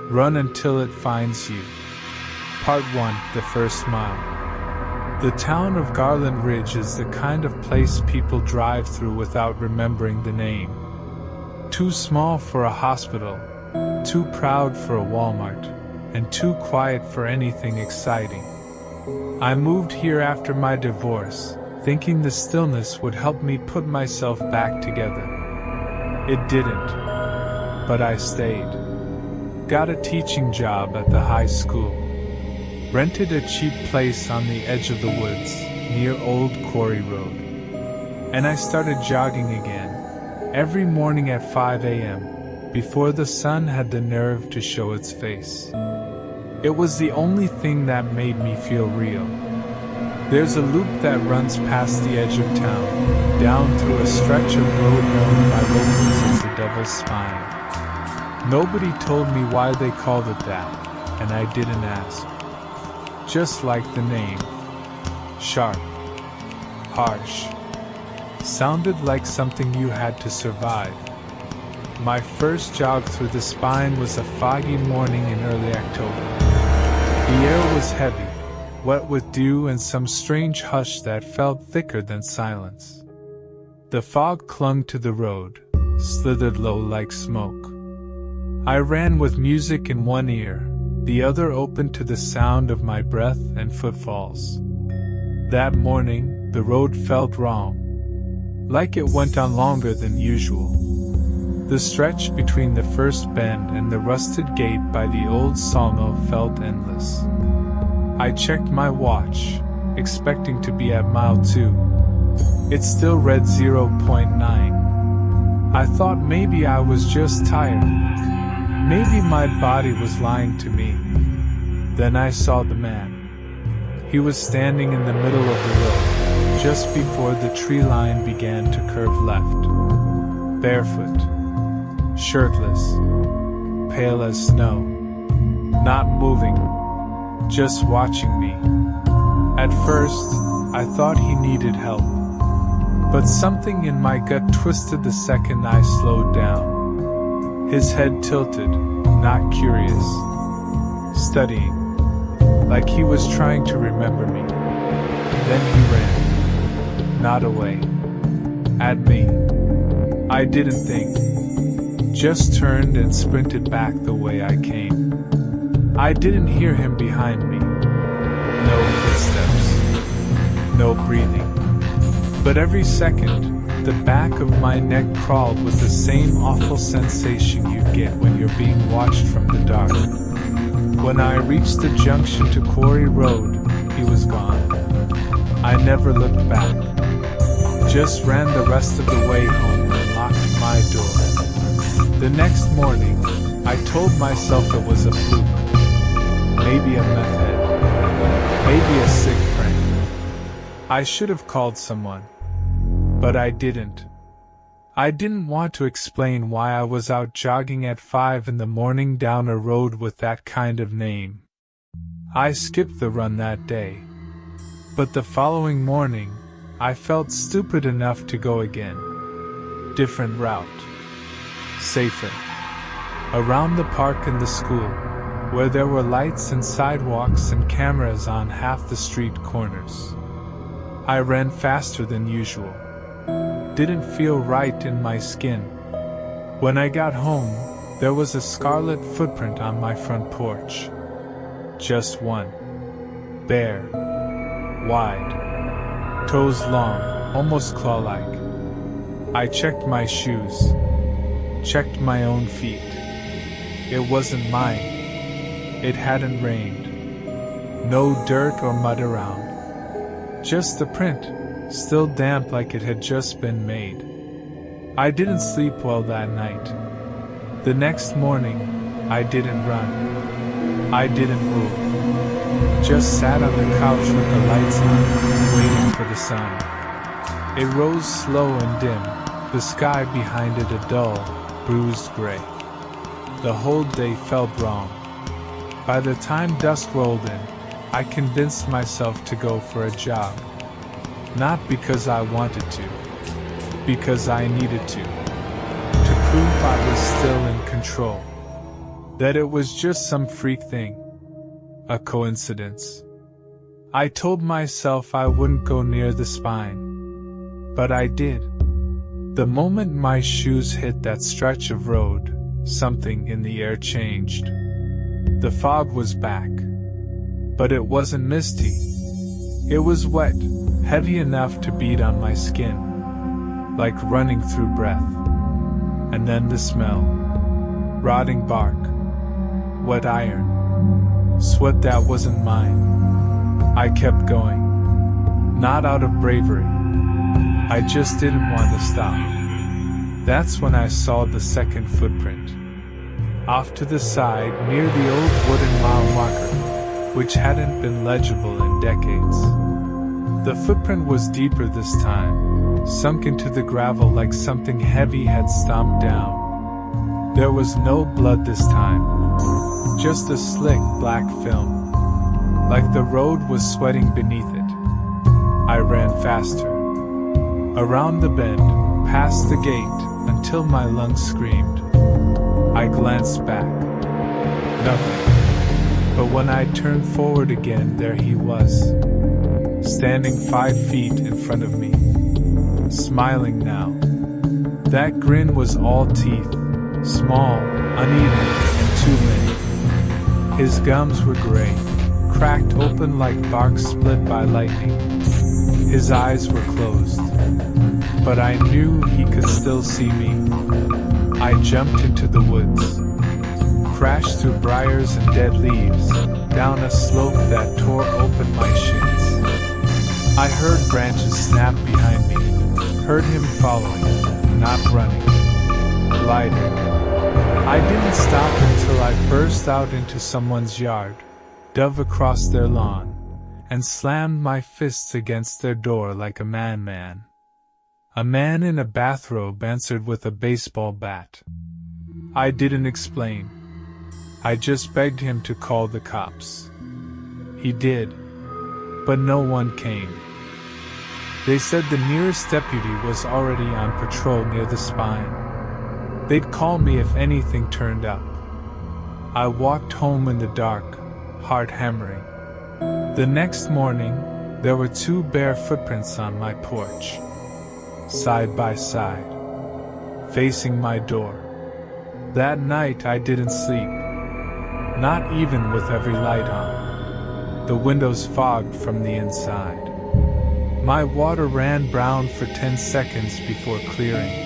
Run until it finds you. Part 1: The First Mile. The town of Garland Ridge is the kind of place people drive through without remembering the name. Too small for a hospital, too proud for a Walmart, and too quiet for anything exciting. I moved here after my divorce, thinking the stillness would help me put myself back together. It didn't. But I stayed. Got a teaching job at the high school. Rented a cheap place on the edge of the woods, near Old Quarry Road. And I started jogging again, every morning at 5 a.m., before the sun had the nerve to show its face. It was the only thing that made me feel real. There's a loop that runs past the edge of town, down through a stretch of road known by locals as the Devil's Spine. Nobody told me why they called it that, and I didn't ask. Just like the name. Sharp. Harsh. Sounded like something you had to survive. My first jog through the spine was a foggy morning in early October. The air was heavy, wet with dew and some strange hush that felt thicker than silence. The fog clung to the road, slithered low like smoke. I ran with music in one ear, the other open to the sound of my breath and footfalls. That morning, the road felt wrong, like it went on longer than usual. The stretch between the first bend and the rusted gate by the old sawmill felt endless. I checked my watch, expecting to be at mile 2. It still read 0.9. I thought maybe I was just tired. Maybe my body was lying to me. Then I saw the man. He was standing in the middle of the road, just before the tree line began to curve left. Barefoot. Shirtless. Pale as snow. Not moving. Just watching me. At first, I thought he needed help. But something in my gut twisted the second I slowed down. His head tilted, not curious. Studying. Like he was trying to remember me. Then he ran. Not away. At me. I didn't think. Just turned and sprinted back the way I came. I didn't hear him behind me. No footsteps. No breathing. But every second, the back of my neck crawled with the same awful sensation you get when you're being watched from the dark. When I reached the junction to Quarry Road, he was gone. I never looked back. Just ran the rest of the way home and locked my door. The next morning, I told myself it was a fluke. Maybe a meth head. Maybe a sick friend. I should have called someone. But I didn't. I didn't want to explain why I was out jogging at 5 in the morning down a road with that kind of name. I skipped the run that day. But the following morning, I felt stupid enough to go again. Different route. Safer. Around the park and the school, where there were lights and sidewalks and cameras on half the street corners. I ran faster than usual. Didn't feel right in my skin. When I got home, there was a scarlet footprint on my front porch. Just one. Bare. Wide. Toes long, almost claw-like. I checked my shoes. Checked my own feet. It wasn't mine. It hadn't rained. No dirt or mud around. Just the print, still damp like it had just been made. I didn't sleep well that night. The next morning, I didn't run. I didn't move. Just sat on the couch with the lights on, waiting for the sun. It rose slow and dim, the sky behind it a dull, bruised gray. The whole day felt wrong. By the time dusk rolled in, I convinced myself to go for a jog. Not because I wanted to, because I needed to prove I was still in control. that it was just some freak thing, a coincidence. I told myself I wouldn't go near the spine, but I did. The moment my shoes hit that stretch of road, something in the air changed. The fog was back, but it wasn't misty. It was wet, heavy enough to beat on my skin, like running through breath. And then the smell. Rotting bark. Wet iron. Sweat that wasn't mine. I kept going. Not out of bravery. I just didn't want to stop. That's when I saw the second footprint. Off to the side, near the old wooden mile marker, which hadn't been legible in decades. The footprint was deeper this time, sunk into the gravel like something heavy had stomped down. There was no blood this time, just a slick black film, like the road was sweating beneath it. I ran faster. Around the bend, past the gate, until my lungs screamed. I glanced back. Nothing. But when I turned forward again, there he was, standing 5 feet in front of me, smiling now. That grin was all teeth, small, uneven, and too many. His gums were gray, cracked open like bark split by lightning. His eyes were closed, but I knew he could still see me. I jumped into the woods, crashed through briars and dead leaves, down a slope that tore open my shins. I heard branches snap behind me, heard him following, not running, gliding. I didn't stop until I burst out into someone's yard, dove across their lawn, and slammed my fists against their door like a madman. A man in a bathrobe answered with a baseball bat. I didn't explain. I just begged him to call the cops. He did, but no one came. They said the nearest deputy was already on patrol near the spine. They'd call me if anything turned up. I walked home in the dark, heart hammering. The next morning, there were 2 bare footprints on my porch, side by side, facing my door. That night I didn't sleep, not even with every light on, the windows fogged from the inside. My water ran brown for 10 seconds before clearing,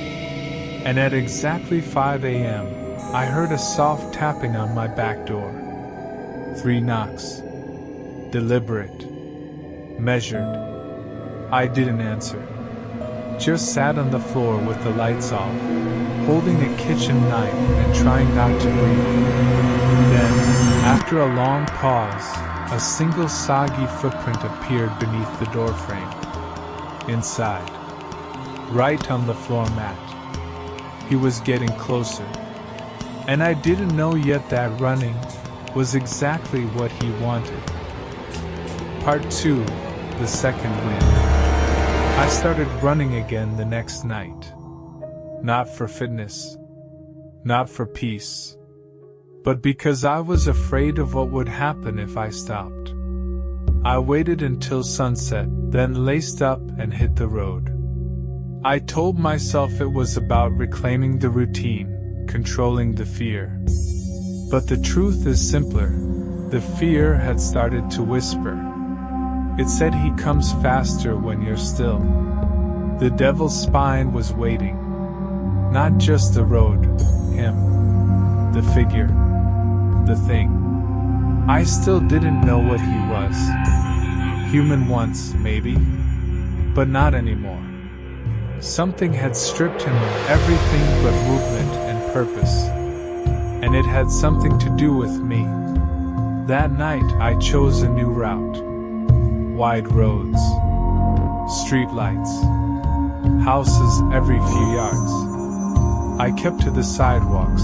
and at exactly 5 a.m., I heard a soft tapping on my back door. 3 knocks. Deliberate. Measured. I didn't answer. Just sat on the floor with the lights off, holding a kitchen knife and trying not to breathe. Then, after a long pause, a single soggy footprint appeared beneath the doorframe. Inside. Right on the floor mat. He was getting closer. And I didn't know yet that running was exactly what he wanted. Part 2, the second wind. I started running again the next night. Not for fitness. Not for peace. But because I was afraid of what would happen if I stopped. I waited until sunset, then laced up and hit the road. I told myself it was about reclaiming the routine, controlling the fear. But the truth is simpler. The fear had started to whisper. It said he comes faster when you're still. The devil's spine was waiting. Not just the road, him. The figure. The thing. I still didn't know what he was. Human once, maybe. But not anymore. Something had stripped him of everything but movement and purpose. And it had something to do with me. That night I chose a new route. Wide roads. Streetlights. Houses every few yards. I kept to the sidewalks,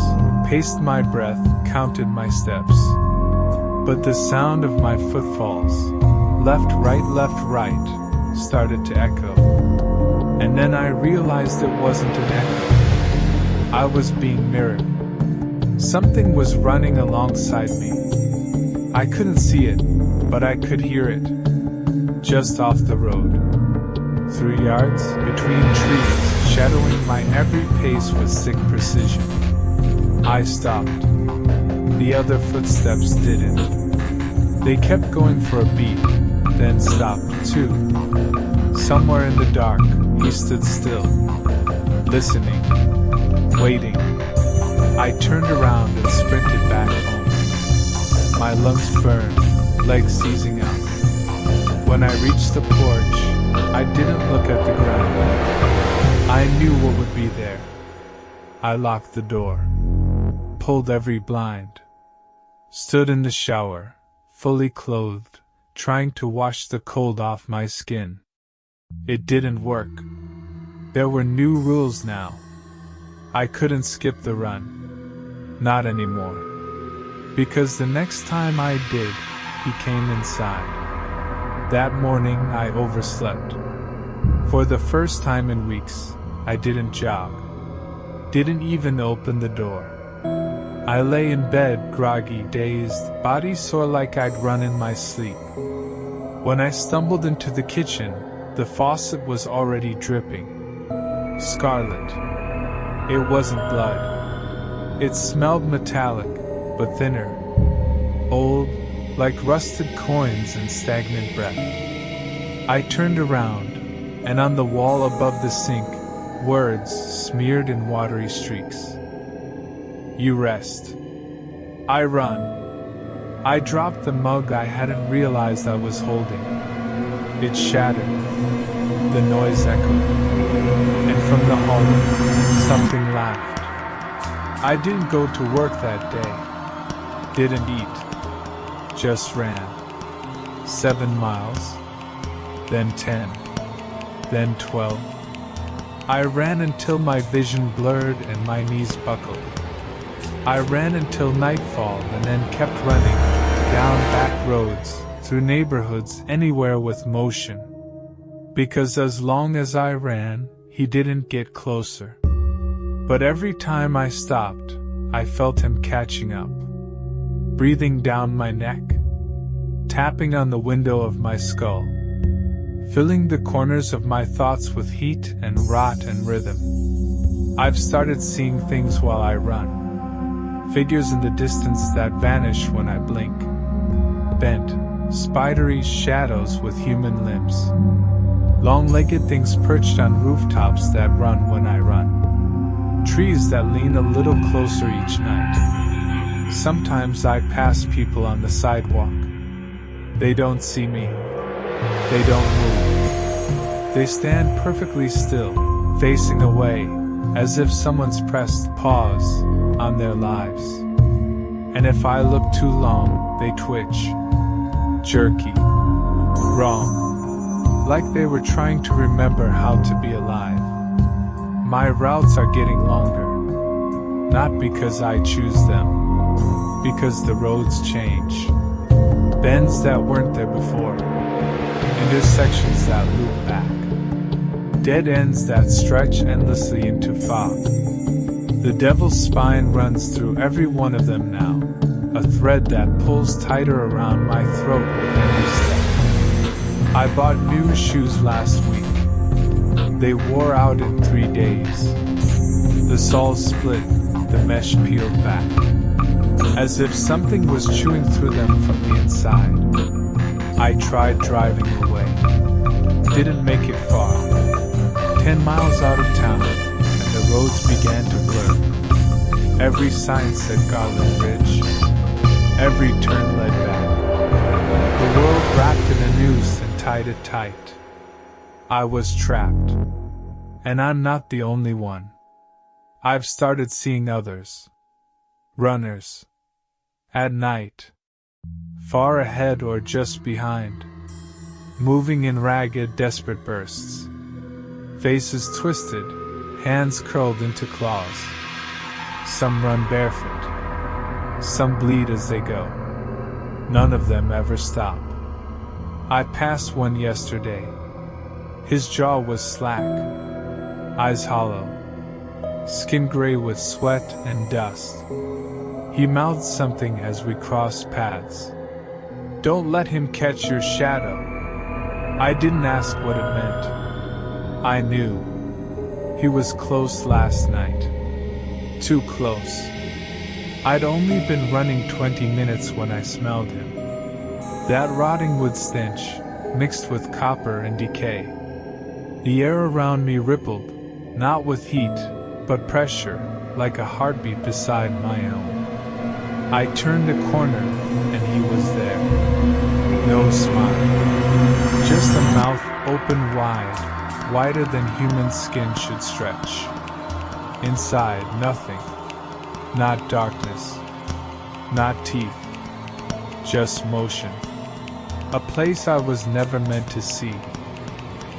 paced my breath, counted my steps. But the sound of my footfalls, left, right, started to echo. And then I realized it wasn't an echo. I was being mirrored. Something was running alongside me. I couldn't see it, but I could hear it. Just off the road. 3 yards, between trees, shadowing my every pace with sick precision. I stopped. The other footsteps didn't. They kept going for a beat, then stopped too. Somewhere in the dark, he stood still, listening, waiting. I turned around and sprinted back home. My lungs burned, legs seizing out. When I reached the porch, I didn't look at the ground. I knew what would be there. I locked the door, pulled every blind, stood in the shower, fully clothed, trying to wash the cold off my skin. It didn't work. There were new rules now. I couldn't skip the run. Not anymore. Because the next time I did, he came inside. That morning I overslept. For the first time in weeks, I didn't jog. Didn't even open the door. I lay in bed, groggy, dazed, body sore like I'd run in my sleep. When I stumbled into the kitchen, the faucet was already dripping. Scarlet. It wasn't blood. It smelled metallic, but thinner. Old, like rusted coins and stagnant breath. I turned around, and on the wall above the sink, words smeared in watery streaks. You rest. I run. I dropped the mug I hadn't realized I was holding. It shattered. The noise echoed. And from the home, something laughed. I didn't go to work that day. Didn't eat. Just ran. 7 miles. Then 10. Then 12. I ran until my vision blurred and my knees buckled. I ran until nightfall and then kept running, down back roads, through neighborhoods, anywhere with motion. Because as long as I ran, he didn't get closer. But every time I stopped, I felt him catching up. Breathing down my neck, tapping on the window of my skull, filling the corners of my thoughts with heat and rot and rhythm. I've started seeing things while I run. Figures in the distance that vanish when I blink. Bent, spidery shadows with human limbs. Long-legged things perched on rooftops that run when I run. Trees that lean a little closer each night. Sometimes I pass people on the sidewalk. They don't see me. They don't move. They stand perfectly still, facing away, as if someone's pressed pause on their lives. And if I look too long, they twitch. Jerky. Wrong. Like they were trying to remember how to be alive. My routes are getting longer. Not because I choose them. Because the roads change. Bends that weren't there before. Intersections that loop back. Dead ends that stretch endlessly into fog. The devil's spine runs through every one of them now. A thread that pulls tighter around my throat with every step. I bought new shoes last week. They wore out in 3 days. The soles split, the mesh peeled back. As if something was chewing through them from the inside. I tried driving away. Didn't make it far. 10 miles out of town, and the roads began to blur. Every sign said Garland Ridge. Every turn led back. The world wrapped in a noose and tied it tight. I was trapped. And I'm not the only one. I've started seeing others. Runners. At night. Far ahead or just behind. Moving in ragged, desperate bursts. Faces twisted, hands curled into claws. Some run barefoot. Some bleed as they go. None of them ever stop. I passed one yesterday. His jaw was slack. Eyes hollow. Skin gray with sweat and dust. He mouthed something as we crossed paths. "Don't let him catch your shadow." I didn't ask what it meant. I knew. He was close last night. Too close. I'd only been running 20 minutes when I smelled him. That rotting wood stench, mixed with copper and decay. The air around me rippled, not with heat, but pressure, like a heartbeat beside my own. I turned a corner, and he was there. No smile. Just a mouth open wide, wider than human skin should stretch. Inside, nothing. Not darkness. Not teeth. Just motion. A place I was never meant to see.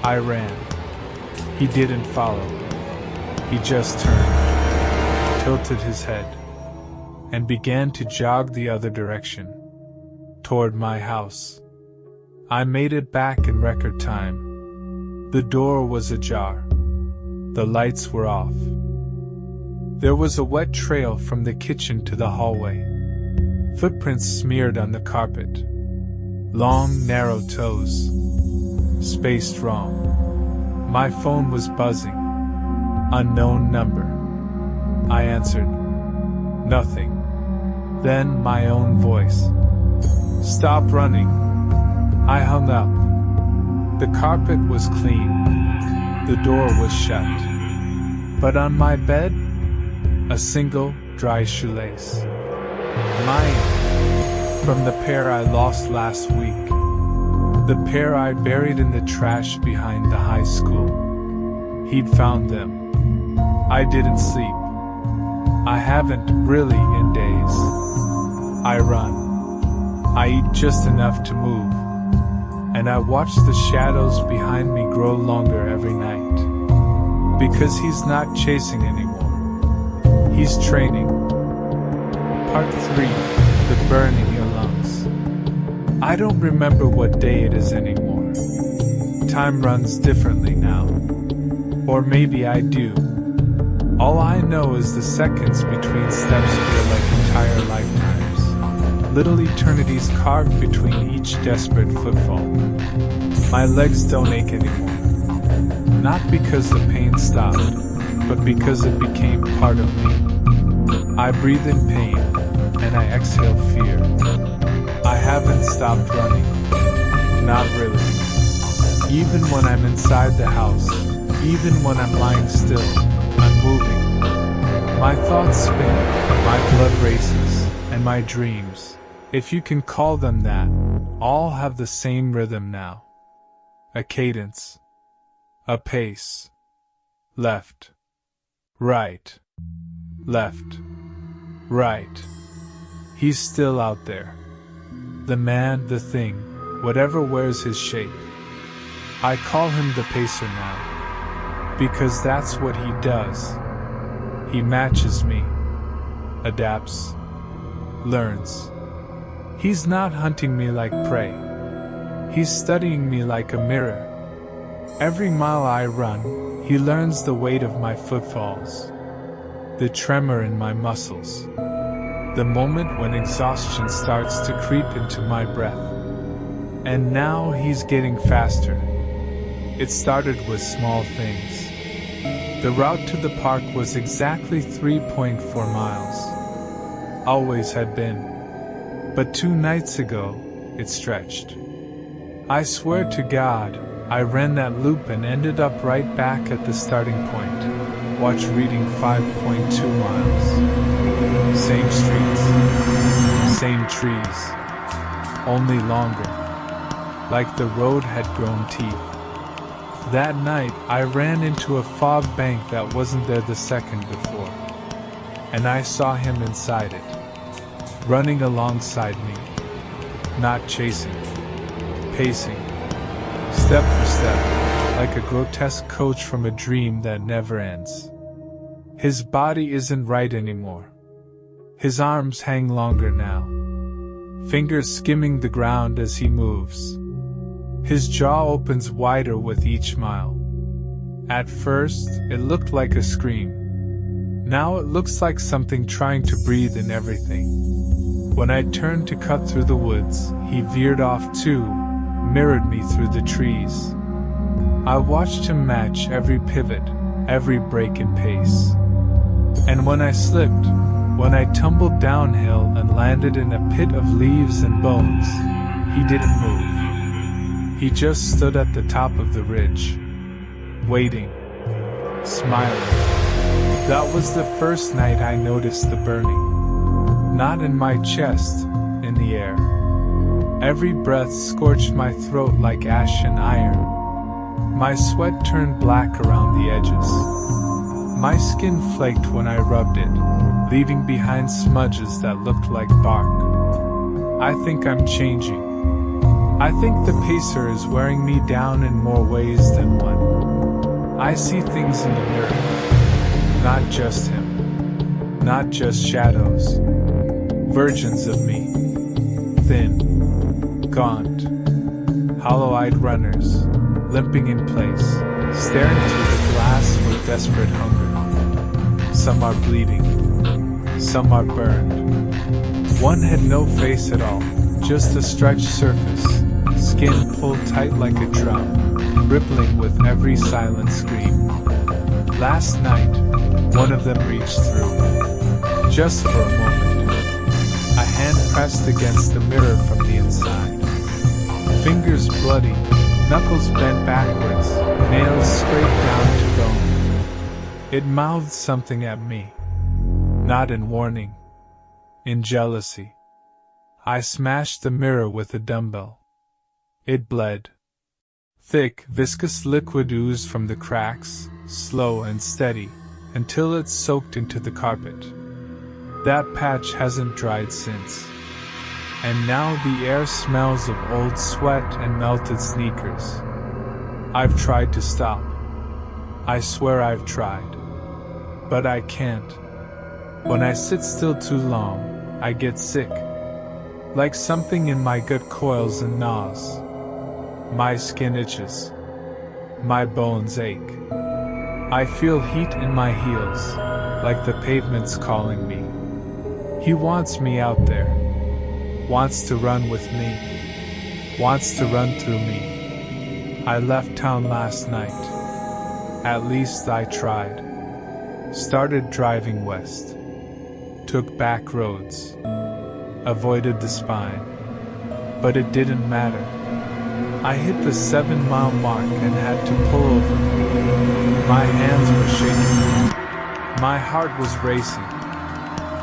I ran. He didn't follow. He just turned, tilted his head, and began to jog the other direction, toward my house. I made it back in record time. The door was ajar. The lights were off. There was a wet trail from the kitchen to the hallway. Footprints smeared on the carpet. Long, narrow toes. Spaced wrong. My phone was buzzing. Unknown number. I answered. Nothing. Then my own voice. "Stop running." I hung up. The carpet was clean. The door was shut. But on my bed, a single, dry shoelace. Mine. From the pair I lost last week. The pair I buried in the trash behind the high school. He'd found them. I didn't sleep. I haven't really in days. I run. I eat just enough to move. And I watch the shadows behind me grow longer every night. Because he's not chasing anymore. He's training. Part 3. The burn in your lungs. I don't remember what day it is anymore. Time runs differently now. Or maybe I do. All I know is the seconds between steps feel like entire lifetimes. Little eternities carved between each desperate footfall. My legs don't ache anymore. Not because the pain stopped, but because it became part of me. I breathe in pain, and I exhale fear. I haven't stopped running. Not really. Even when I'm inside the house, even when I'm lying still, I'm moving. My thoughts spin, my blood races, and my dreams, if you can call them that, all have the same rhythm now. A cadence. A pace. Left. Right. Left. Right. He's still out there. The man, the thing, whatever wears his shape. I call him the pacer now. Because that's what he does. He matches me. Adapts. Learns. He's not hunting me like prey. He's studying me like a mirror. Every mile I run, he learns the weight of my footfalls. The tremor in my muscles. The moment when exhaustion starts to creep into my breath. And now he's getting faster. It started with small things. The route to the park was exactly 3.4 miles. Always had been. But 2 nights ago, it stretched. I swear to God, I ran that loop and ended up right back at the starting point. Watch reading 5.2 miles. Same streets. Same trees. Only longer. Like the road had grown teeth. That night, I ran into a fog bank that wasn't there the second before. And I saw him inside it. Running alongside me. Not chasing. Pacing. Step for step, like a grotesque coach from a dream that never ends. His body isn't right anymore. His arms hang longer now. Fingers skimming the ground as he moves. His jaw opens wider with each mile. At first, it looked like a scream. Now it looks like something trying to breathe in everything. When I turned to cut through the woods, he veered off too, mirrored me through the trees. I watched him match every pivot, every break in pace. And when I slipped, when I tumbled downhill and landed in a pit of leaves and bones, he didn't move. He just stood at the top of the ridge, waiting, smiling. That was the first night I noticed the burning. Not in my chest, in the air. Every breath scorched my throat like ash and iron. My sweat turned black around the edges. My skin flaked when I rubbed it, leaving behind smudges that looked like bark. I think I'm changing. I think the pacer is wearing me down in more ways than one. I see things in the mirror. Not just him. Not just shadows. Versions of me. Thin. Gaunt. Hollow-eyed runners, limping in place, staring through the glass with desperate hunger. Some are bleeding. Some are burned. One had no face at all, just a stretched surface, skin pulled tight like a drum, rippling with every silent scream. Last night, one of them reached through. Just for a moment. A hand pressed against the mirror from the inside. Fingers bloody, knuckles bent backwards, nails scraped down to bone. It mouthed something at me. Not in warning. In jealousy. I smashed the mirror with a dumbbell. It bled. Thick, viscous liquid oozed from the cracks, slow and steady, until it soaked into the carpet. That patch hasn't dried since. And now the air smells of old sweat and melted sneakers. I've tried to stop. I swear I've tried. But I can't. When I sit still too long, I get sick. Like something in my gut coils and gnaws. My skin itches. My bones ache. I feel heat in my heels, like the pavement's calling me. He wants me out there. Wants to run with me. Wants to run through me. I left town last night. At least I tried. Started driving west. Took back roads. Avoided the spine. But it didn't matter. I hit the 7-mile mark and had to pull over. My hands were shaking. My heart was racing.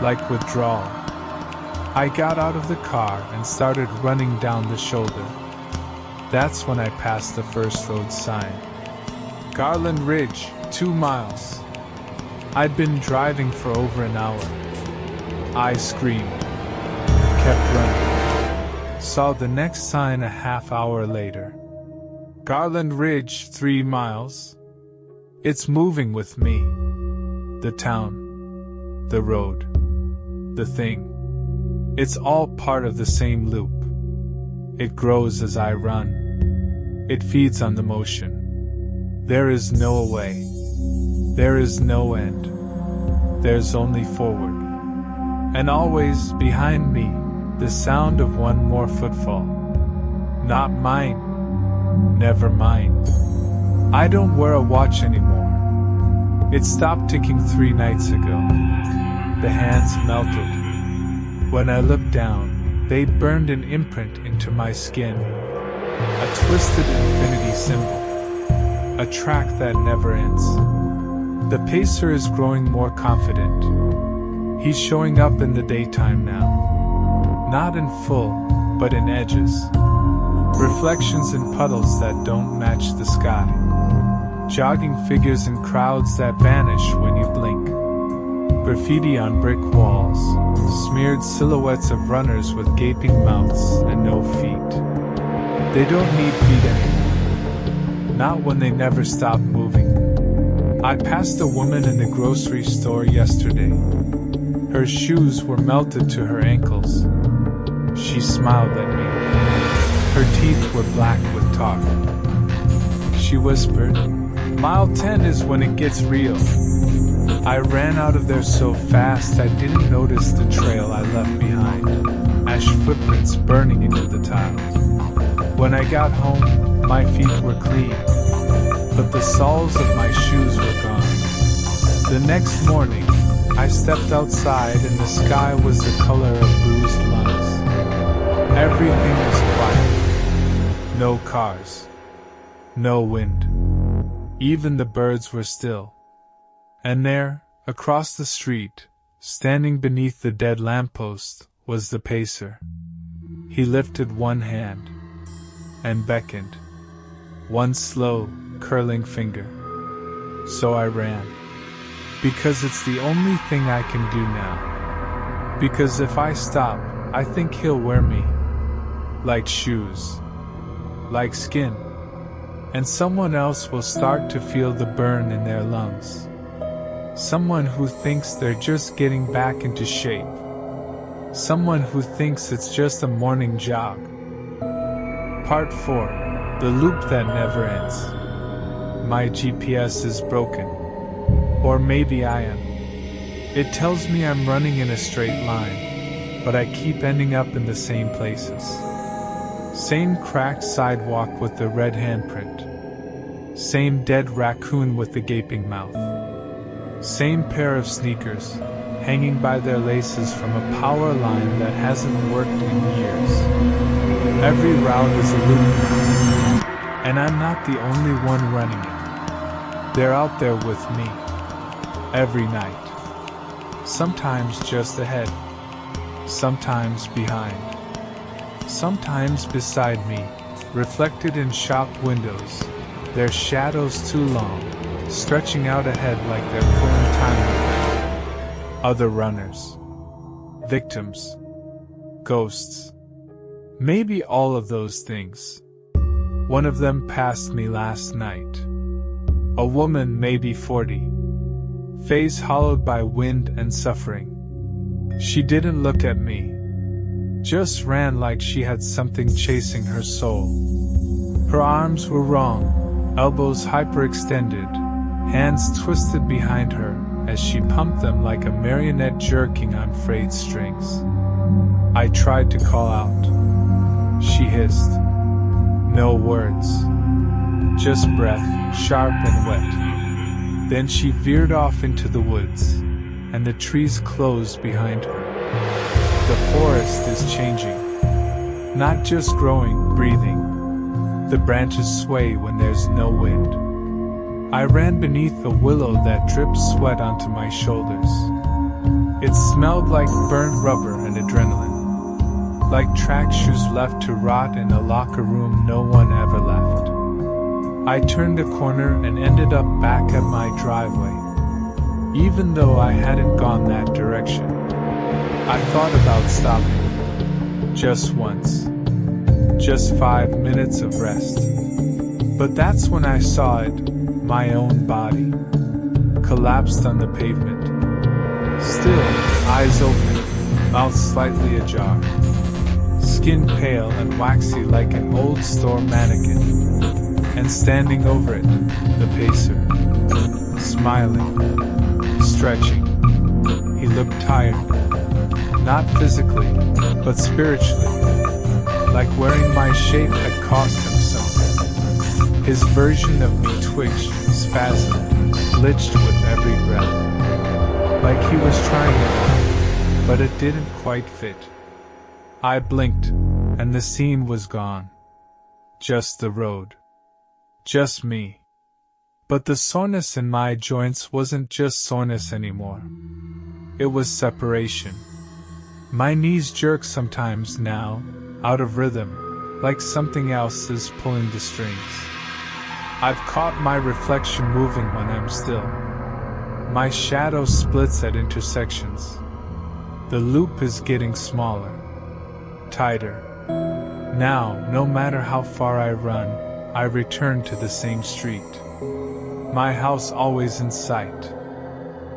Like withdrawal. I got out of the car and started running down the shoulder. That's when I passed the first road sign. Garland Ridge, 2 miles. I'd been driving for over an hour. I screamed. Kept running. Saw the next sign a half hour later. Garland Ridge, 3 miles. It's moving with me. The town. The road. The thing. It's all part of the same loop. It grows as I run. It feeds on the motion. There is no away. There is no end. There's only forward. And always, behind me, the sound of one more footfall. Not mine. Never mine. I don't wear a watch anymore. It stopped ticking 3 nights ago. The hands melted. When I looked down, they burned an imprint into my skin. A twisted infinity symbol. A track that never ends. The pacer is growing more confident. He's showing up in the daytime now. Not in full, but in edges. Reflections in puddles that don't match the sky. Jogging figures in crowds that vanish when you blink. Graffiti on brick walls. Smeared silhouettes of runners with gaping mouths and no feet. They don't need feet anymore. Not when they never stop moving. I passed a woman in the grocery store yesterday. Her shoes were melted to her ankles. She smiled at me. Her teeth were black with tar. She whispered, "Mile 10 is when it gets real." I ran out of there so fast I didn't notice the trail I left behind, ash footprints burning into the tile. When I got home, my feet were clean, but the soles of my shoes were gone. The next morning, I stepped outside and the sky was the color of bruised lungs. Everything was quiet. No cars. No wind. Even the birds were still. And there, across the street, standing beneath the dead lamppost, was the pacer. He lifted one hand and beckoned, one slow, curling finger. So I ran. Because it's the only thing I can do now. Because if I stop, I think he'll wear me. Like shoes. Like skin. And someone else will start to feel the burn in their lungs. Someone who thinks they're just getting back into shape. Someone who thinks it's just a morning jog. Part 4. The loop that never ends. My GPS is broken. Or maybe I am. It tells me I'm running in a straight line, but I keep ending up in the same places. Same cracked sidewalk with the red handprint. Same dead raccoon with the gaping mouth. Same pair of sneakers, hanging by their laces from a power line that hasn't worked in years. Every route is a loop, and I'm not the only one running it. They're out there with me. Every night. Sometimes just ahead. Sometimes behind. Sometimes beside me, reflected in shop windows, their shadows too long, stretching out ahead like they're pulling time. Other runners. Victims. Ghosts. Maybe all of those things. One of them passed me last night. A woman maybe 40. Face hollowed by wind and suffering. She didn't look at me. Just ran like she had something chasing her soul. Her arms were wrong, elbows hyperextended, hands twisted behind her as she pumped them like a marionette jerking on frayed strings. I tried to call out. She hissed. No words. Just breath, sharp and wet. Then she veered off into the woods, and the trees closed behind her. The forest is changing. Not just growing, breathing. The branches sway when there's no wind. I ran beneath a willow that dripped sweat onto my shoulders. It smelled like burnt rubber and adrenaline. Like track shoes left to rot in a locker room no one ever left. I turned a corner and ended up back at my driveway. Even though I hadn't gone that direction, I thought about stopping. Just once. Just 5 minutes of rest. But that's when I saw it, my own body, collapsed on the pavement. Still, eyes open, mouth slightly ajar. Skin pale and waxy like an old store mannequin. And standing over it, the pacer. Smiling. Stretching. He looked tired. Not physically, but spiritually. Like wearing my shape had cost him something. His version of me twitched, spasmed, glitched with every breath. Like he was trying it, but it didn't quite fit. I blinked, and the scene was gone. Just the road. Just me. But the soreness in my joints wasn't just soreness anymore. It was separation. My knees jerk sometimes now, out of rhythm, like something else is pulling the strings. I've caught my reflection moving when I'm still. My shadow splits at intersections. The loop is getting smaller. Tighter. Now, no matter how far I run, I return to the same street. My house always in sight.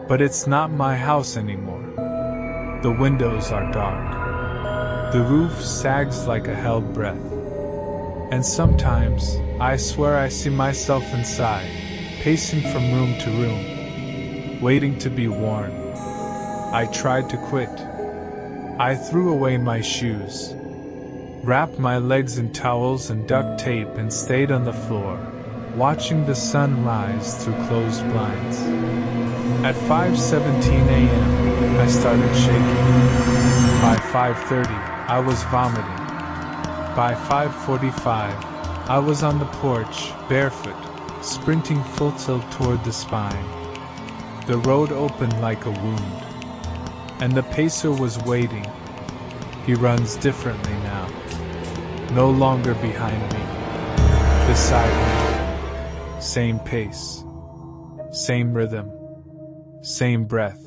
But it's not my house anymore. The windows are dark. The roof sags like a held breath. And sometimes, I swear I see myself inside, pacing from room to room. waiting to be worn. I tried to quit. I threw away my shoes, wrapped my legs in towels and duct tape and stayed on the floor, watching the sun rise through closed blinds. At 5:17 a.m., I started shaking. By 5:30, I was vomiting. By 5:45, I was on the porch, barefoot, sprinting full tilt toward the spine. The road opened like a wound, and the pacer was waiting. He runs differently now. No longer behind me, beside me. Same pace, same rhythm, same breath.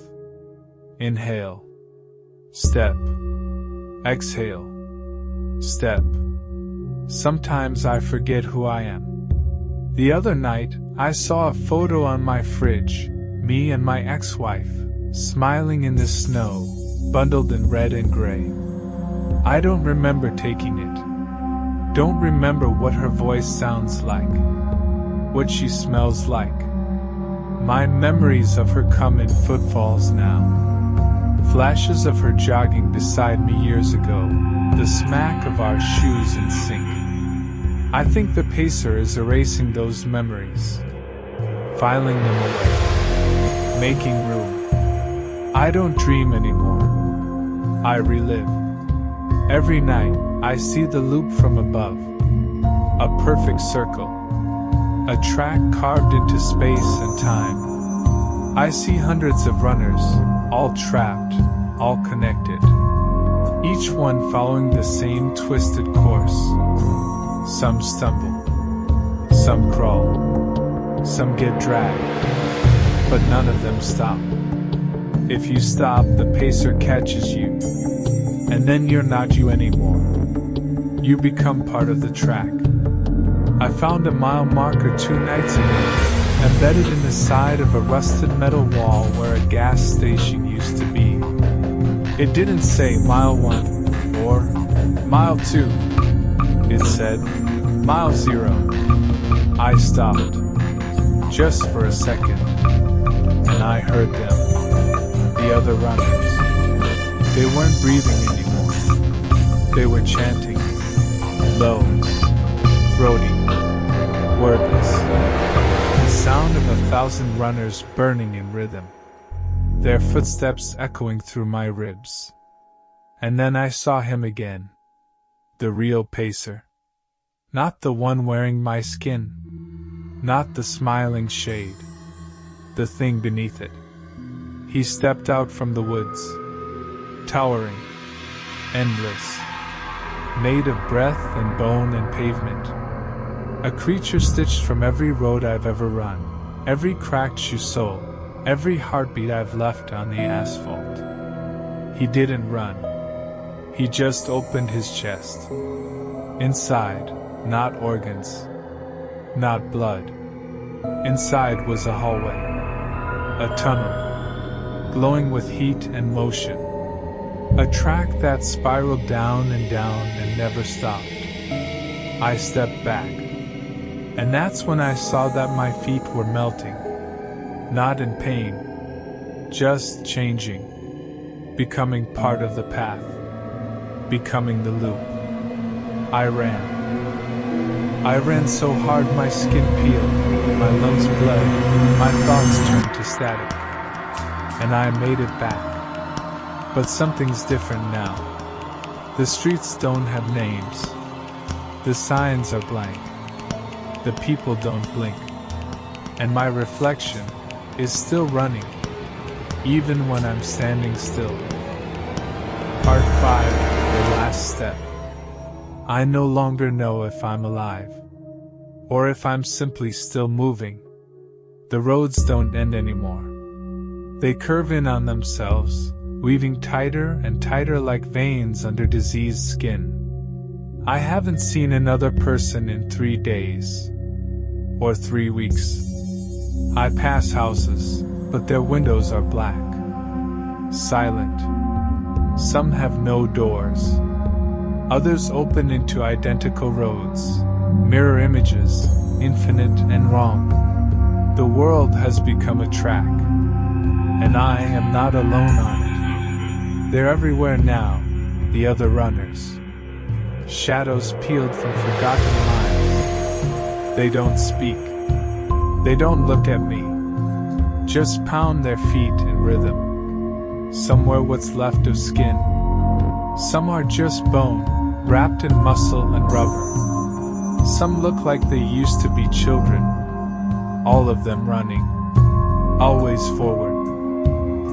Inhale, step, exhale, step. Sometimes I forget who I am. The other night, I saw a photo on my fridge, me and my ex-wife, smiling in the snow, bundled in red and gray. I don't remember taking it. Don't remember what her voice sounds like, what she smells like. My memories of her come in footfalls now. Flashes of her jogging beside me years ago, the smack of our shoes in sync. I think the pacer is erasing those memories, filing them away, making room. I don't dream anymore. I relive. Every night, I see the loop from above. A perfect circle. A track carved into space and time. I see hundreds of runners, all trapped, all connected. Each one following the same twisted course. Some stumble. Some crawl. Some get dragged. But none of them stop. If you stop, the pacer catches you. And then you're not you anymore. You become part of the track. I found a mile marker 2 nights ago, embedded in the side of a rusted metal wall where a gas station used to be. It didn't say mile 1 or mile 2. It said mile 0. I stopped, just for a second, and I heard them, the other runners. They weren't breathing anymore. They were chanting, low, throaty, wordless. The sound of 1,000 runners burning in rhythm, their footsteps echoing through my ribs. And then I saw him again, the real pacer. Not the one wearing my skin, not the smiling shade, the thing beneath it. He stepped out from the woods, towering, endless, made of breath and bone and pavement. A creature stitched from every road I've ever run, every cracked shoe sole, every heartbeat I've left on the asphalt. He didn't run. He just opened his chest. Inside, not organs, not blood. Inside was a hallway, a tunnel, glowing with heat and motion. A track that spiraled down and never stopped. I stepped back, and that's when I saw that my feet were melting. Not in pain, just changing, becoming part of the path, becoming the loop. I ran. I ran so hard my skin peeled, my lungs bled, my thoughts turned to static. And I made it back. But something's different now. The streets don't have names. The signs are blank. The people don't blink. And my reflection is still running, even when I'm standing still. Part 5, the last step. I no longer know if I'm alive, or if I'm simply still moving. The roads don't end anymore. They curve in on themselves, weaving tighter and tighter like veins under diseased skin. I haven't seen another person in 3 days, or 3 weeks. I pass houses, but their windows are black, silent. Some have no doors. Others open into identical roads, mirror images, infinite and wrong. The world has become a track, And I am not alone on it. They're everywhere now, the other runners. Shadows peeled from forgotten lives. They don't speak. They don't look at me. Just pound their feet in rhythm. Somewhere what's left of skin. Some are just bone, wrapped in muscle and rubber. Some look like they used to be children. All of them running. Always forward.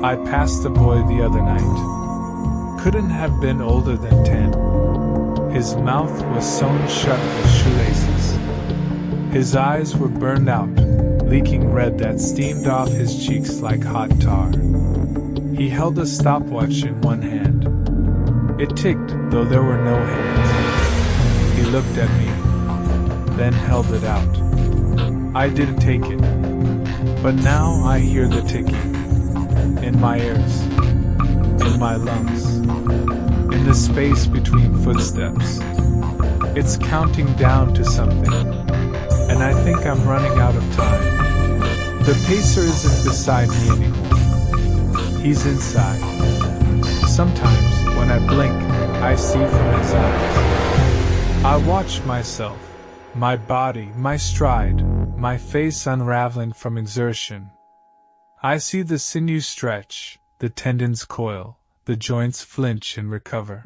I passed a boy the other night. Couldn't have been older than 10. His mouth was sewn shut with shoelaces. His eyes were burned out, leaking red that steamed off his cheeks like hot tar. He held a stopwatch in one hand. It ticked, though there were no hands. He looked at me, then held it out. I didn't take it, but now I hear the ticking. In my ears, in my lungs, in the space between footsteps. It's counting down to something, and I think I'm running out of time. The pacer isn't beside me anymore. He's inside. Sometimes, when I blink, I see from his eyes. I watch myself, my body, my stride, my face unraveling from exertion. I see the sinews stretch, the tendons coil, the joints flinch and recover.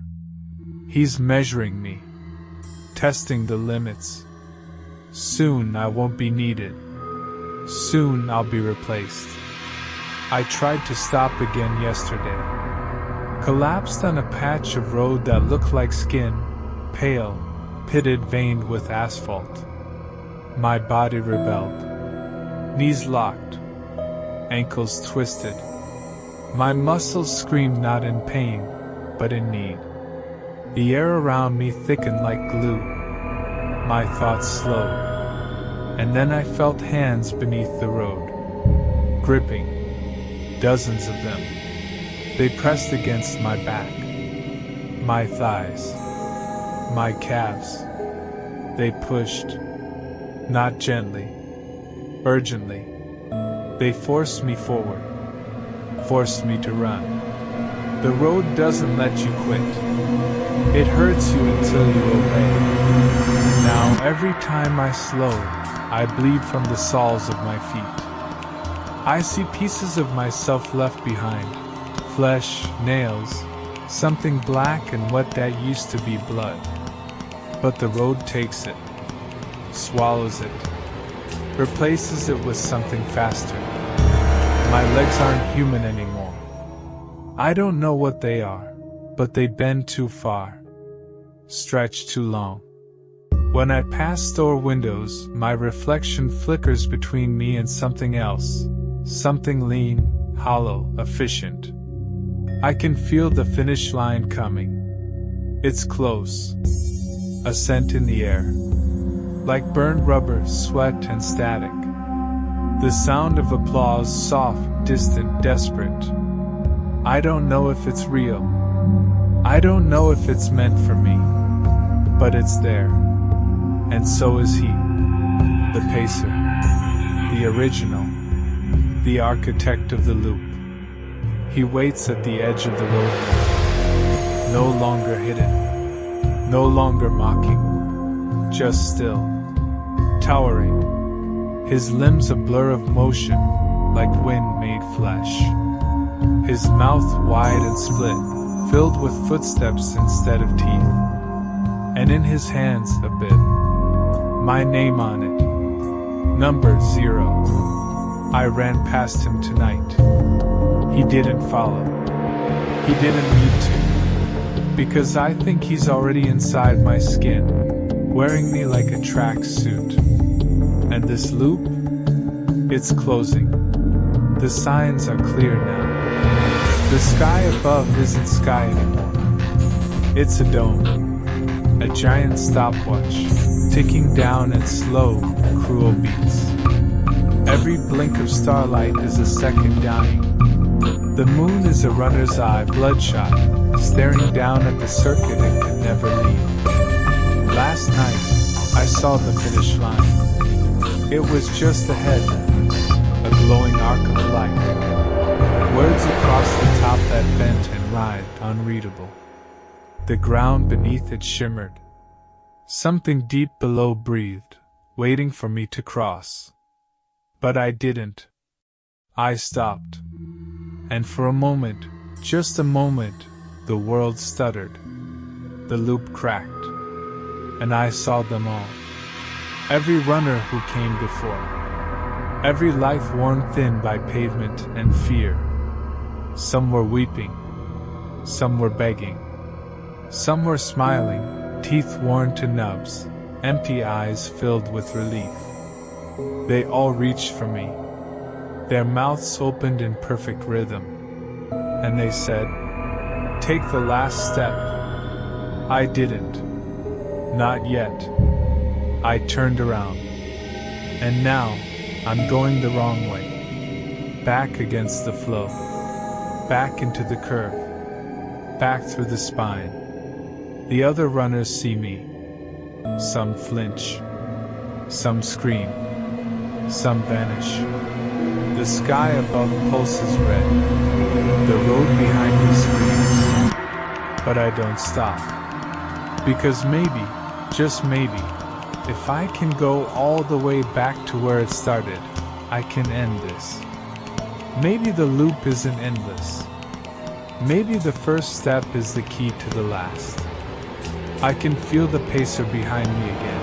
He's measuring me, testing the limits. Soon I won't be needed. Soon I'll be replaced. I tried to stop again yesterday. Collapsed on a patch of road that looked like skin, pale, pitted, veined with asphalt. My body rebelled. Knees locked. Ankles twisted. My muscles screamed not in pain, but in need. The air around me thickened like glue. My thoughts slowed. And then I felt hands beneath the road. Gripping. Dozens of them. They pressed against my back. My thighs. My calves. They pushed. Not gently. Urgently. They forced me forward, forced me to run. The road doesn't let you quit. It hurts you until you obey. Now every time I slow, I bleed from the soles of my feet. I see pieces of myself left behind, flesh, nails, something black and wet that used to be blood. But the road takes it, swallows it, replaces it with something faster. My legs aren't human anymore. I don't know what they are, but they bend too far, stretch too long. When I pass store windows, my reflection flickers between me and something else, something lean, hollow, efficient. I can feel the finish line coming. It's close. A scent in the air. Like burned rubber, sweat and static. The sound of applause, soft, distant, desperate. I don't know if it's real. I don't know if it's meant for me. But it's there. And so is he. The pacer. The original. The architect of the loop. He waits at the edge of the road now. No longer hidden. No longer mocking. Just still. Towering. His limbs a blur of motion, like wind-made flesh. His mouth wide and split, filled with footsteps instead of teeth. And in his hands a bib. My name on it. Number 0. I ran past him tonight. He didn't follow. He didn't need to. Because I think he's already inside my skin, wearing me like a tracksuit. And this loop? It's closing. The signs are clear now. The sky above isn't sky anymore. It's a dome. A giant stopwatch, ticking down at slow, cruel beats. Every blink of starlight is a second dying. The moon is a runner's eye, bloodshot, staring down at the circuit it could never leave. Last night, I saw the finish line. It was just ahead, a glowing arc of light. across the top that bent and writhed unreadable. The ground beneath it shimmered. Something deep below breathed, waiting for me to cross. But I didn't. I stopped. And for a moment, just a moment, the world stuttered. The loop cracked. And I saw them all. Every runner who came before. Every life worn thin by pavement and fear. Some were weeping. Some were begging. Some were smiling, teeth worn to nubs, empty eyes filled with relief. They all reached for me. Their mouths opened in perfect rhythm. And they said, "Take the last step." I didn't. Not yet. I turned around. And now, I'm going the wrong way. Back against the flow. Back into the curve. Back through the spine. The other runners see me. Some flinch. Some scream. Some vanish. The sky above pulses red. The road behind me screams. But I don't stop. Because maybe, just maybe, if I can go all the way back to where it started, I can end this. Maybe the loop isn't endless. Maybe the first step is the key to the last. I can feel the pacer behind me again.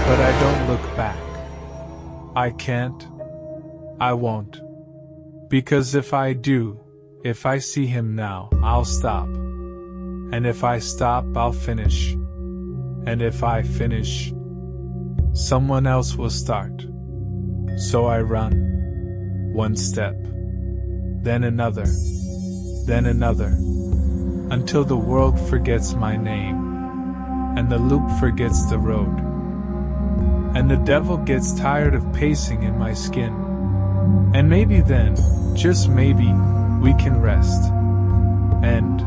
But I don't look back. I can't. I won't. Because if I do, if I see him now, I'll stop. And if I stop, I'll finish. And if I finish, someone else will start. So I run. One step. Then another. Then another. Until the world forgets my name. And the loop forgets the road. And the devil gets tired of pacing in my skin. And maybe then, just maybe, we can rest. And